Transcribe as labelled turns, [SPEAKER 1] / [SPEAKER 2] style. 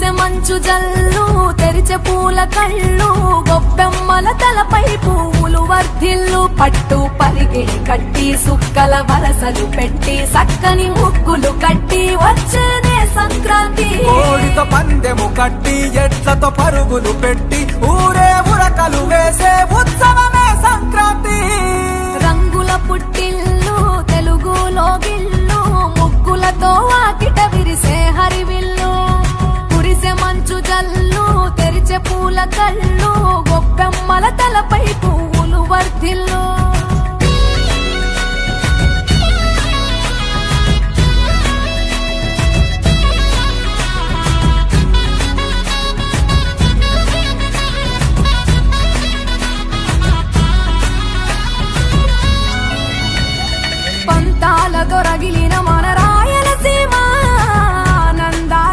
[SPEAKER 1] కురిసె మంచు జల్లు తెరిచే పూల కళ్ళు గొప్పెమ్మల తలపై పువ్వులు వర్ధిల్లు పట్టు పరిగిడి కట్టి సుక్కల వరసలు పెట్టి సక్కని ముగ్గులు కట్టి వచ్చేనే సంక్రాంతి
[SPEAKER 2] కోడితో పందెము కట్టి ఎట్లతో పరుగులు పెట్టి ఊరే ఉరకలు వేసే ఉత్సవమే సంక్రాంతి
[SPEAKER 1] రంగుల పుట్టిల్లు తెలుగులో గిల్లు ముగ్గులతో వాకిట విరిసే హరివిల్లు కురిసె మంచు జల్లు తెరిచే పూల కళ్ళు గొప్పెమ్మల తలపై పువ్వులు వర్ధిల్లు